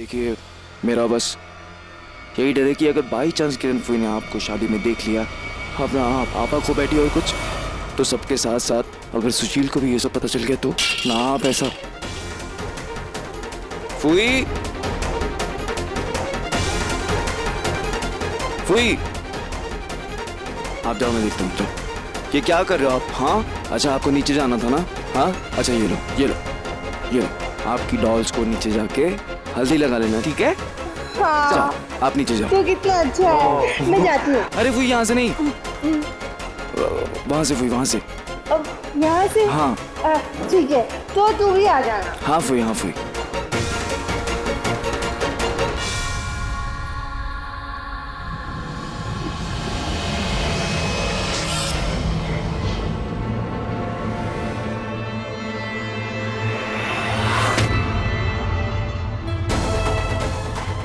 देखिए, मेरा बस यही डर है कि अगर बाई चांस किरण फुई ने आपको शादी में देख लिया, अपना आप आपा को बैठी और कुछ, तो सबके साथ साथ अगर सुशील को भी ये सब पता चल गया तो ना आप ऐसा। फुई, फुई, आप जाओ, मैं देखता हूँ। जाओ। ये क्या कर रहे हो आप? हाँ, अच्छा आपको नीचे जाना था ना? हाँ, अच्छा ये लो, ये लो, ये लो, आपकी डॉल्स को नीचे जाके हल्दी लगा लेना, ठीक है? हाँ। जाओ, आप नीचे जाओ। तो कितना अच्छा है, मैं जाती हूँ। अरे फुई यहाँ से नहीं, वहाँ से फुई, वहाँ से। अब यहाँ से? हाँ ठीक है, तो तू भी आ जाना। हाँ फुई, हाँ फुई।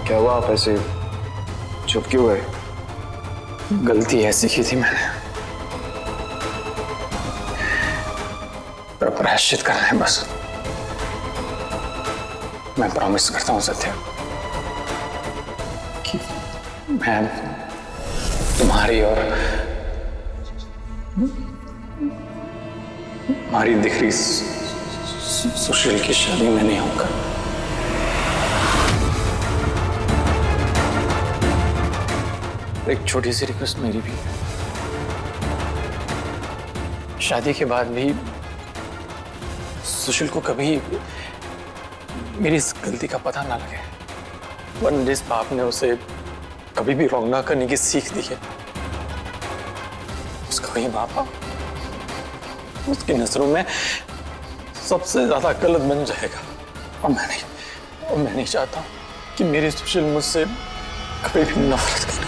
क्या हुआ, आप ऐसे चुप क्यों गए? गलती ऐसी की थी मैंने, पर प्रायश्चित करना है बस। मैं प्रॉमिस करता हूँ सत्या कि मैं तुम्हारी और हमारी दिखरी सुशील की शादी में नहीं होगा। एक छोटी सी रिक्वेस्ट मेरी भी, शादी के बाद भी सुशील को कभी मेरी इस गलती का पता ना लगे, वरना जिस बाप ने उसे कभी भी रॉन्ग ना करने की सीख दी है, उसका वही बाप उसकी नजरों में सबसे ज्यादा गलत बन जाएगा। और मैं नहीं चाहता कि मेरी सुशील मुझसे कभी भी नफरत करे।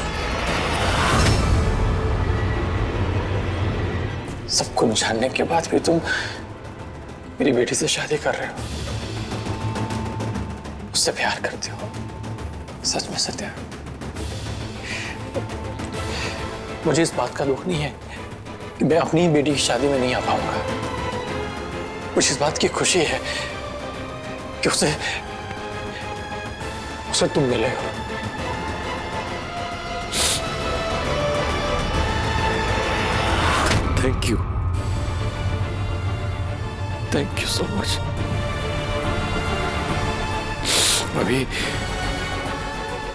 सब कुछ जानने के बाद भी तुम मेरी बेटी से शादी कर रहे हो, उससे प्यार करते हो। सच में सत्या, मुझे इस बात का दुख नहीं है कि मैं अपनी ही बेटी की शादी में नहीं आ पाऊंगा। मुझे इस बात की खुशी है कि उसे तुम मिले हो। Thank you so much. अभी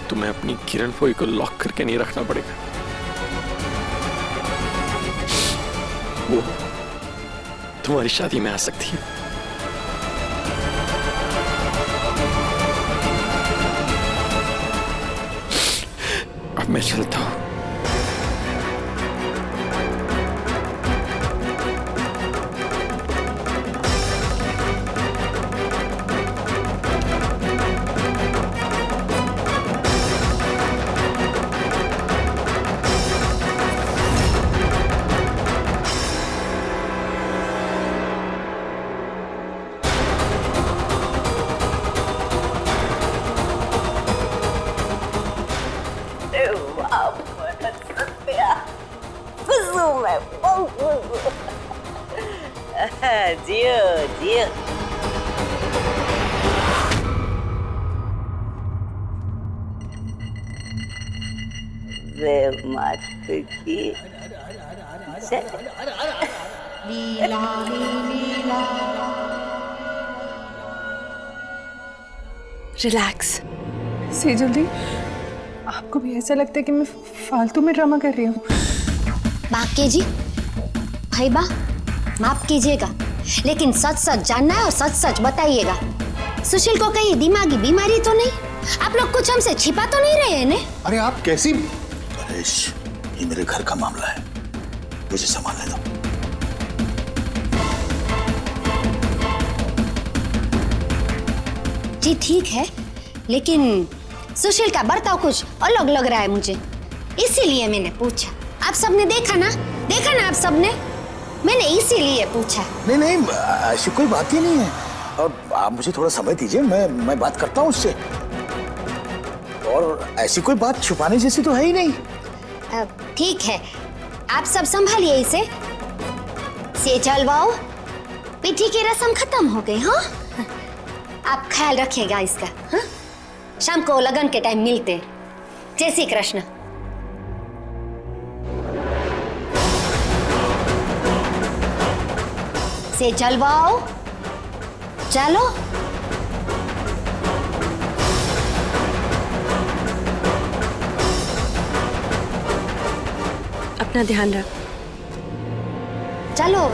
तुम्हें अपनी किरण फुई को लॉक करके नहीं रखना पड़ेगा। वो तुम्हारी शादी में आ सकती है। अब मैं चलता हूं। जियो जियो। मत की लीला लीला। रिलैक्स। सेजल दी, आपको भी ऐसा लगता है कि मैं फालतू में ड्रामा कर रही हूँ? बाकी जी भाई बा माफ कीजिएगा, लेकिन सच सच जानना है और सच सच बताइएगा। सुशील को कहीं दिमागी बीमारी तो नहीं? आप लोग कुछ हमसे छिपा तो नहीं रहे हैं ने? अरे आप कैसी? परेश, ये मेरे घर का मामला है, मुझे संभालने दो। जी ठीक है, लेकिन सुशील का बर्ताव कुछ अलग लग रहा है मुझे, इसीलिए मैंने पूछा। आप सबने देखा ना आप सबने, मैंने इसीलिए पूछा। नहीं नहीं, ऐसी कोई बात ही नहीं है, और आप मुझे थोड़ा समय दीजिए, मैं बात करता हूँ उससे। और ऐसी कोई बात छुपाने जैसी तो है ही नहीं। ठीक है, आप सब संभालिए इसे। सेजल वाओ, पिठी की रस्म खत्म हो गई। हाँ, आप ख्याल रखिएगा इसका। हाँ? शाम को लगन के टाइम मिलते। जय श्री कृष्ण। से जलवाओ, चलो। अपना ध्यान रख। चलो।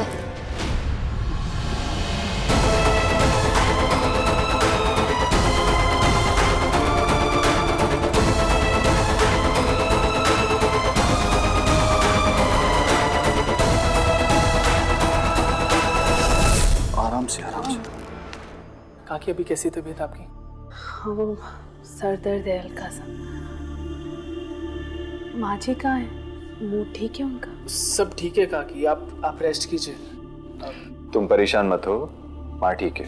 आराम से आराम से। काकी अभी कैसी तबीयत आपकी? वो सर दर्द है हल्का सा। माँ जी कहाँ है? मुंह ठीक है उनका? सब ठीक है काकी, आप रेस्ट कीजिए। तुम परेशान मत हो, माँ ठीक है।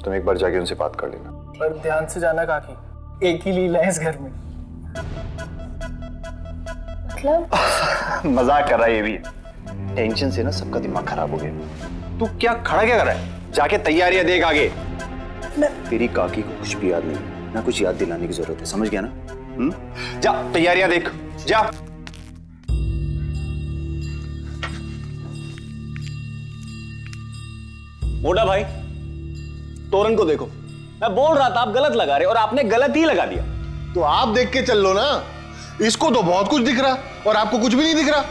तुम एक बार जाके उनसे बात कर लेना। पर ध्यान से जाना काकी, एक ही लीला है इस घर में। मतलब मजाक कर रहा है ये भी। टेंशन से ना सबका दिमाग खराब हो गया। तू क्या खड़ा क्या कर रहा है? जाके तैयारियां देख आगे। तेरी काकी को कुछ भी याद नहीं, ना कुछ याद दिलाने की जरूरत है, समझ गया ना? जा तैयारियां देख, जा। मोटा भाई, तोरण को देखो। मैं बोल रहा था आप गलत लगा रहे और आपने गलत ही लगा दिया। तो आप देख के चल लो ना। इसको तो बहुत कुछ दिख रहा और आपको कुछ भी नहीं दिख रहा।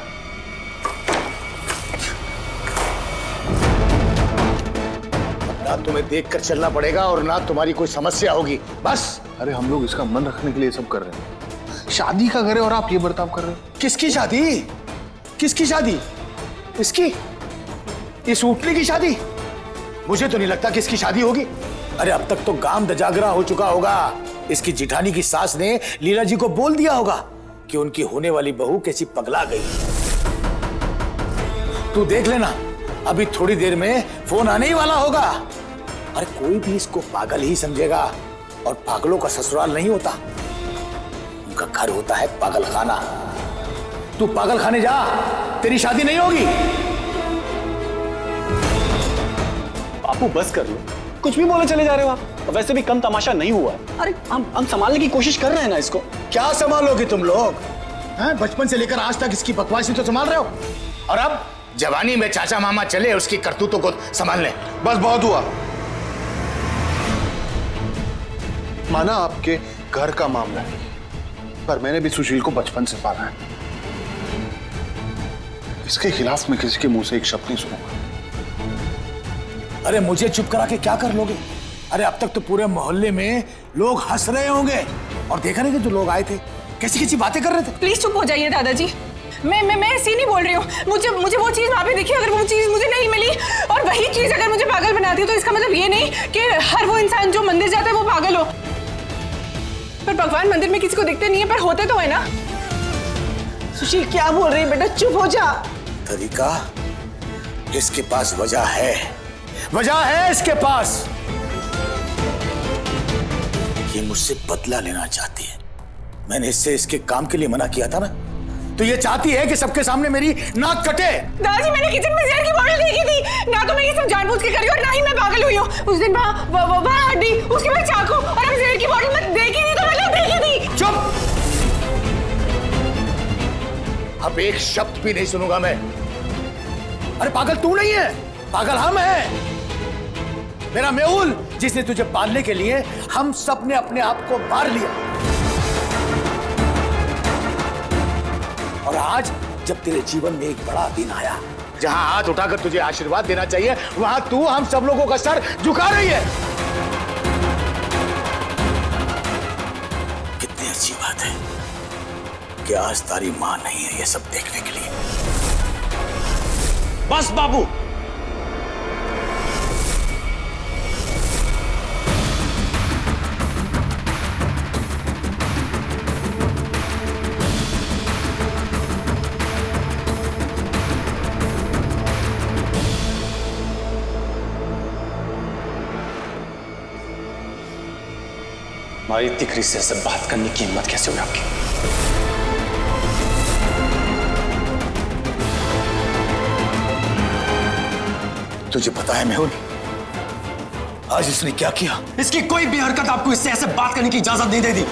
ना तुम्हें देखकर चलना पड़ेगा और ना तुम्हारी कोई समस्या होगी, बस। अरे हम लोग इसका मन रखने के लिए सब कर रहे हैं। शादी का घर है और आप ये बर्ताव कर रहे हो। किसकी शादी? किसकी शादी? इसकी? इस ऊटली की शादी? मुझे तो नहीं लगता कि इसकी शादी होगी। अरे अब तक तो गांव दजागरा हो चुका होगा। इसकी जिठानी की सास ने लीला जी को बोल दिया होगा कि उनकी होने वाली बहू कैसी पगला गई। तू देख लेना, अभी थोड़ी देर में फोन आने ही वाला होगा। अरे कोई भी इसको पागल ही समझेगा और पागलों का ससुराल नहीं होता, उनका घर होता है पागल खाना। तू पागल खाने जा, तेरी शादी नहीं होगी। बापू बस कर लो, कुछ भी बोले चले जा रहे हो आप। वैसे भी कम तमाशा नहीं हुआ है। अरे हम संभालने की कोशिश कर रहे हैं ना इसको। क्या संभालोगे तुम लोग? हैं? बचपन से लेकर आज तक इसकी बकवासी तो संभाल रहे हो, और अब जवानी में चाचा मामा चले उसकी करतूतों को संभालने। बस बहुत हुआ। माना आपके घर का मामला है, पर मैंने भी सुशील को बचपन से पाला है। इसके खिलाफ मैं किसी के मुंह से एक शब्द नहीं सुनूंगा। अरे मुझे चुप करा के क्या कर लोगे? अरे अब तक तो पूरे मोहल्ले में लोग हंस रहे होंगे, और देखा नहीं कि जो लोग आए थे कैसी कैसी बातें कर रहे थे। प्लीज चुप हो जाइए दादाजी। मैं ऐसी नहीं बोल रही हूँ। मुझे वो चीज वहाँ पे दिखी, अगर वो चीज मुझे नहीं मिली और वही चीज अगर मुझे पागल बनाती है, तो इसका मतलब ये नहीं कि हर वो इंसान जो मंदिर जाता है वो पागल हो। पर भगवान मंदिर में किसी को दिखते नहीं है, पर होते तो है ना। सुशील क्या बोल रही है बेटा, चुप हो जा। तरीका इसके पास वजह है, वजह है इसके पास। ये मुझसे बदला लेना चाहती है। मैंने इससे इसके काम के लिए मना किया था ना, तो ये चाहती है कि सबके सामने मेरी नाक कटे। दादाजी मैंने किचन में जहर की बोतल देखी थी ना, तो मैं ये सब जानबूझ के करी और ना ही मैं पागल हुई हूँ। उस दिन वहाँ हड्डी, उसके बाद चाकू, और अब जहर की बोतल मैं देखी थी तो मतलब देखी थी। चुप! अब एक शब्द भी नहीं सुनूंगा मैं। अरे पागल तू नहीं है, पागल हम हैं। मेरा मेहुल जिसने तुझे पालने के लिए हम सब ने अपने आप को मार लिया, और आज जब तेरे जीवन में एक बड़ा दिन आया जहां हाथ उठाकर तुझे आशीर्वाद देना चाहिए, वहां तू हम सब लोगों का सर झुका रही है। कितनी अच्छी बात है कि आज तारी मां नहीं है ये सब देखने के लिए। बस बाबू, हमारी तिकरी से ऐसे बात करने की हिम्मत कैसे हुई आपकी? तुझे पता है मेहुल, आज इसने क्या किया? इसकी कोई भी हरकत आपको इससे ऐसे बात करने की इजाजत नहीं देती।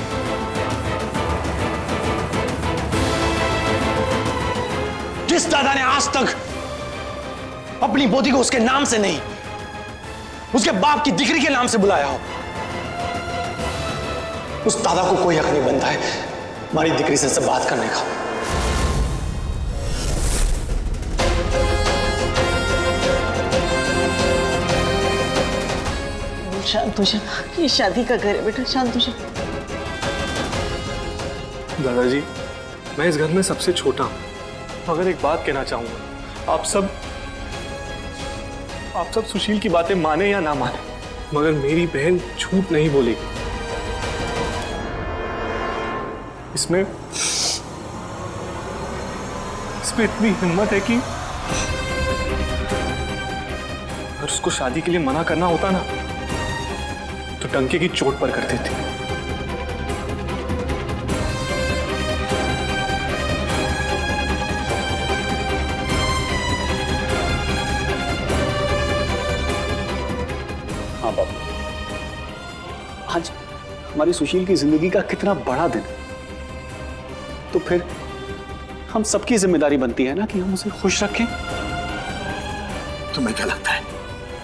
जिस दादा ने आज तक अपनी पोती को उसके नाम से नहीं, उसके बाप की दिकरी के नाम से बुलाया हो, उस दादा को कोई हक नहीं बनता है हमारी दिकरी से बात करने का। शांत हो जा, ये शादी का घर है बेटा, शांत हो जा। दादाजी, मैं इस घर में सबसे छोटा हूं, मगर एक बात कहना चाहूंगा। आप सब सुशील की बातें माने या ना माने, मगर मेरी बहन झूठ नहीं बोलेगी। इसमें इतनी हिम्मत है कि अगर उसको शादी के लिए मना करना होता ना, तो टंके की चोट पर कर देती। हाँ बाबा, आज हमारी सुशील की जिंदगी का कितना बड़ा दिन है, तो फिर हम सबकी जिम्मेदारी बनती है ना कि हम उसे खुश रखें। तुम्हें क्या लगता है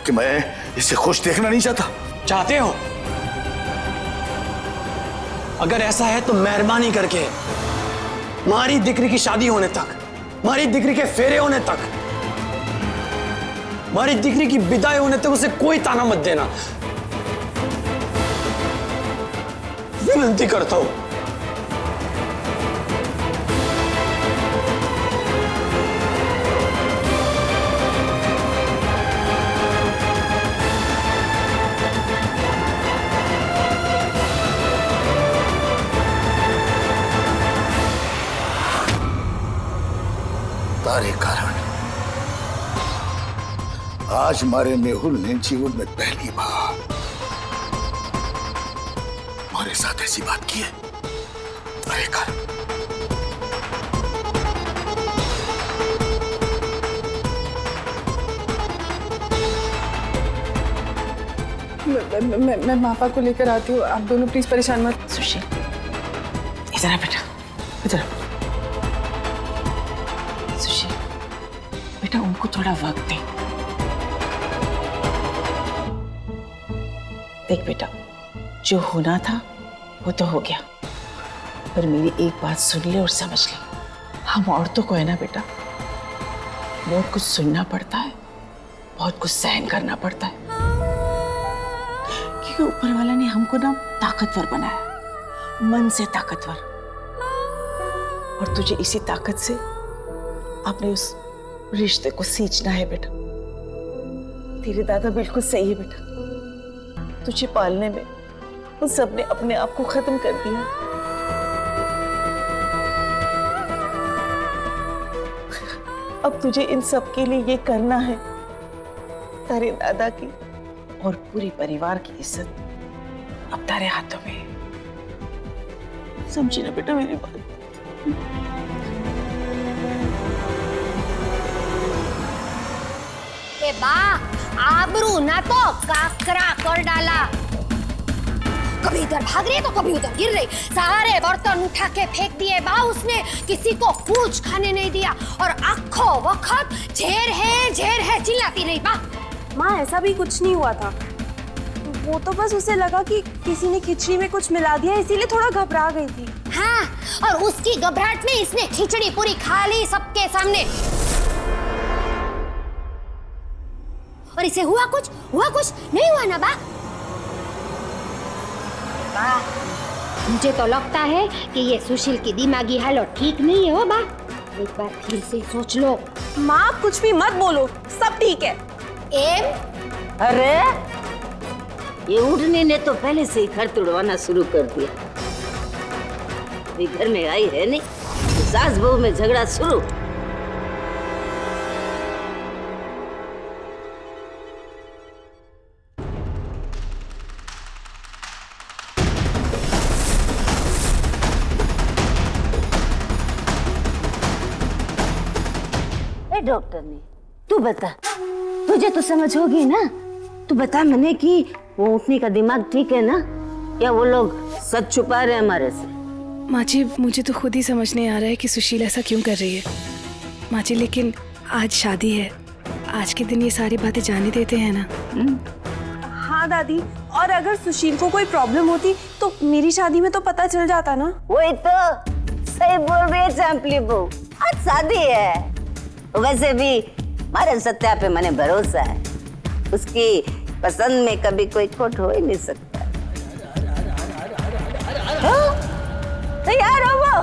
कि मैं इसे खुश देखना नहीं चाहता? चाहते हो? अगर ऐसा है तो मेहरबानी करके हमारी दिकरी की शादी होने तक, हमारी दिकरी के फेरे होने तक, हमारी दिकरी की विदाई होने तक उसे कोई ताना मत देना, विनती करता हूं। तारे कारण आज हमारे मेहुल ने जीवन में पहली बार हमारे साथ ऐसी बात की है। तारे कारण मैं पापा को लेकर आती हूँ, आप दोनों प्लीज परेशान मत। सुशील, इधर आ बेटा, इधर आ। सुशील बेटा, उनको थोड़ा वक्त दे। देख बेटा, जो होना था वो तो हो गया, पर मेरी एक बात सुन ले और समझ ले, हम औरतों को है ना बेटा, बहुत कुछ सुनना पड़ता है, बहुत कुछ सहन करना पड़ता है, क्योंकि ऊपर वाला ने हमको ना ताकतवर बनाया, मन से ताकतवर, और तुझे इसी ताकत से अपने उस रिश्ते को सींचना है बेटा। तेरे दादा बिल्कुल सही है बेटा, तुझे पालने में उन सब ने अपने आप को खत्म कर दिया। अब तुझे इन सब के लिए ये करना है, तेरे दादा की और पूरे परिवार की इज्जत अब तेरे हाथों में है। समझी ना बेटा मेरी बात? ए बा, आबरू ना तो काकरा कर डाला। कभी इधर भाग रही तो कभी उधर गिर रही, सारे बर्तन उठा के फेंक दिए बा उसने, किसी को कुछ खाने नहीं दिया, और आखो वक्त झेर है चिल्लाती रही बा। माँ, ऐसा भी कुछ नहीं हुआ था, वो तो बस उसे लगा कि किसी ने खिचड़ी में कुछ मिला दिया, इसीलिए थोड़ा घबरा गई थी। हाँ, और उसकी घबराहट में इसने खिचड़ी पूरी खा ली सबके सामने। और इसे हुआ कुछ नहीं हुआ ना बा? मुझे तो लगता है कि ये सुशील की दिमागी हालत ठीक नहीं है हो बा। एक बार फिर से सोच लो। माँ, आप कुछ भी मत बोलो, सब ठीक है। अरे ये उड़ने ने तो पहले से ही घर तोड़वाना शुरू कर दिया। अभी घर में आई है नहीं, तो सास बहू में झगड़ा शुरू। डॉक्टर ने, तू बता, तुझे तो समझ होगी ना, तो बता मैंने कि वो ऊँटनी का दिमाग ठीक है ना, या वो लोग सच छुपा रहे हैं हमारे से? माँ जी मुझे तो खुद ही समझ नहीं आ रहा है कि सुशील ऐसा क्यों कर रही है। माँ जी लेकिन आज शादी है, आज के दिन ये सारी बातें जाने देते हैं ना। हाँ दादी, और अगर सुशील को कोई प्रॉब्लम होती तो मेरी शादी में तो पता चल जाता ना। वही तो सही बोल रही है चंपली बहू, आज शादी है। वैसे भी हमारे सत्या पे मैंने भरोसा है, उसकी पसंद में कभी कोई खोट हो ही नहीं सकता। तैयार हो वो?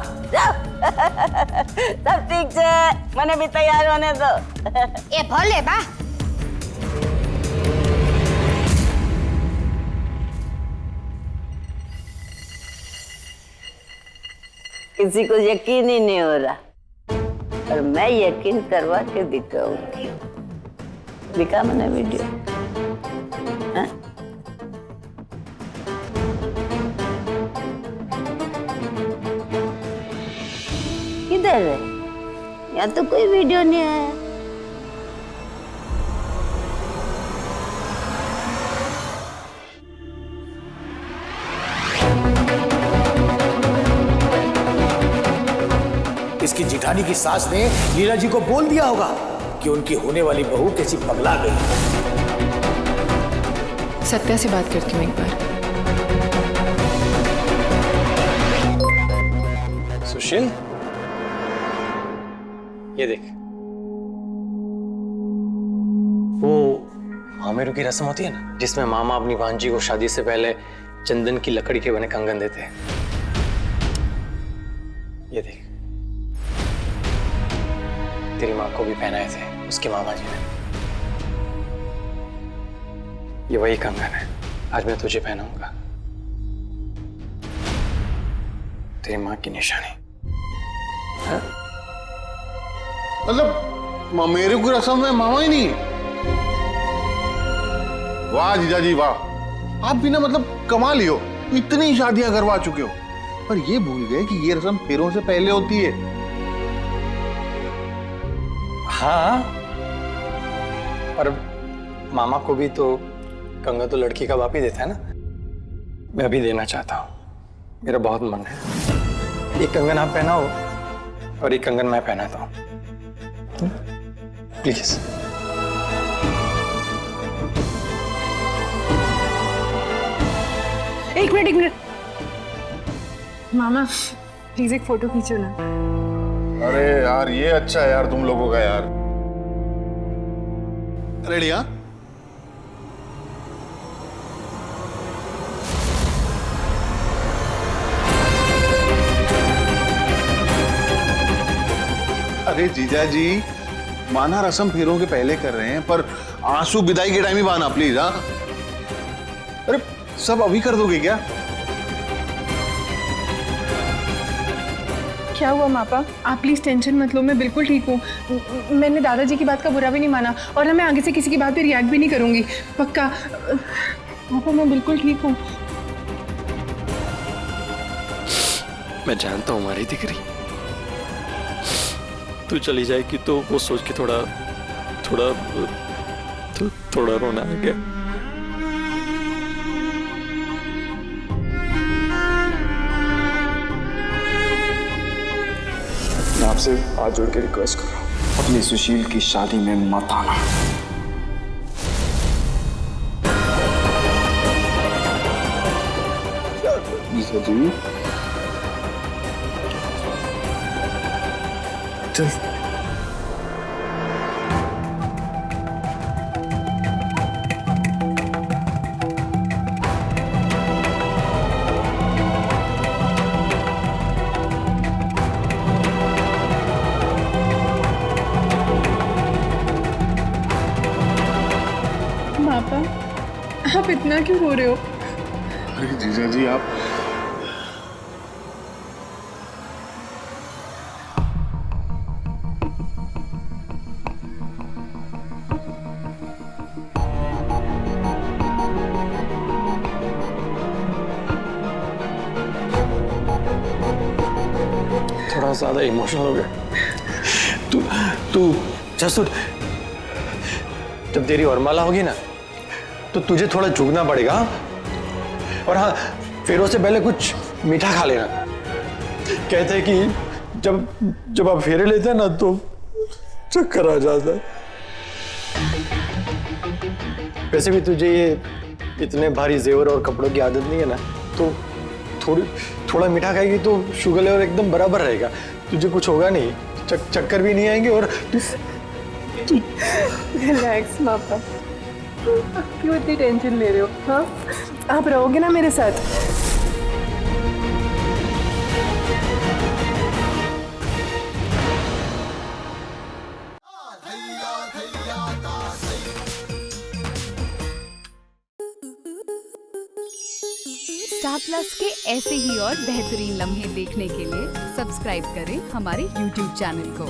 सब ठीक है, मैंने भी तैयार होने दो। ए भोले बा, किसी को यकीन ही नहीं हो रहा, और मैं यकीन करवा के दिखाऊंगी। दिखा मैंने वीडियो। हाँ? किधर है? यहाँ तो कोई वीडियो नहीं आया। इसकी जिठानी की सास ने लीला जी को बोल दिया होगा कि उनकी होने वाली बहू कैसी पगला गई। सत्या से बात करती हूँ एक बार। सुशील, ये देख, वो आमेरू की रस्म होती है ना, जिसमें मामा अपनी भांजी को शादी से पहले चंदन की लकड़ी के बने कंगन देते हैं। ये देख, तेरी माँ को भी पहनाए थे उसके मामा जी ने। ये वही कंगन है, आज मैं तुझे पहनाऊंगा। तेरी माँ की निशानी। मतलब मेरे को रस्म में मामा ही नहीं? वाह जीजा जी वाह, आप भी ना मतलब कमाल ही हो, इतनी शादियां करवा चुके हो, पर ये भूल गए कि ये रस्म फेरों से पहले होती है। हाँ, पर मामा को भी तो कंगन तो लड़की का बाप ही देता है ना। मैं भी देना चाहता हूँ, मेरा बहुत मन है। एक कंगन आप पहनाओ और एक कंगन मैं पहनाता हूँ, प्लीज। एक मिनट मामा, प्लीज एक फोटो खींचो ना। अरे यार ये अच्छा है यार तुम लोगों का यार। रेडी? हाँ, अरे जीजा जी, माना रस्म फेरों के पहले कर रहे हैं, पर आंसू विदाई के टाइम ही बहाना प्लीज। हाँ, अरे सब अभी कर दोगे क्या? क्या हुआ मापा? आप प्लीज टेंशन मत लो, मैं बिल्कुल ठीक हूँ। मैंने दादाजी की बात का बुरा भी नहीं माना, और ना मैं आगे से किसी की बात पे रिएक्ट भी नहीं करूंगी, पक्का। मापा मैं बिल्कुल ठीक हूँ। मैं जानता हूँ हमारी दिकरी, तू चली जाएगी तो वो सोच के थोड़ा रोना आ गया। मैं आपसे हाथ जोड़ के रिक्वेस्ट कर रहा हूँ, अपनी सुशील की शादी में मत आना। जी चल। पापा आप इतना क्यों रो रहे हो? अरे जीजा जी आप थोड़ा ज्यादा इमोशनल हो गया। तू जब तेरी वरमाला होगी ना, तो तुझे थोड़ा झुकना पड़ेगा। और हाँ, फेरों से पहले कुछ मीठा खा लेना। कहते हैं कि जब आप फेरे लेते हैं ना तो चक्कर आ जाता है। वैसे भी तुझे ये इतने भारी जेवर और कपड़ों की आदत नहीं है ना, तो थोड़ा मीठा खाएगी तो शुगर लेवल एकदम बराबर रहेगा, तुझे कुछ होगा नहीं, चक्कर भी नहीं आएंगे। और रिलैक्स पापा, क्यों इतनी टेंशन ले रहे हो? हाँ, आप रहोगे ना मेरे साथ? स्टार प्लस के ऐसे ही और बेहतरीन लम्हे देखने के लिए सब्सक्राइब करें हमारे YouTube चैनल को।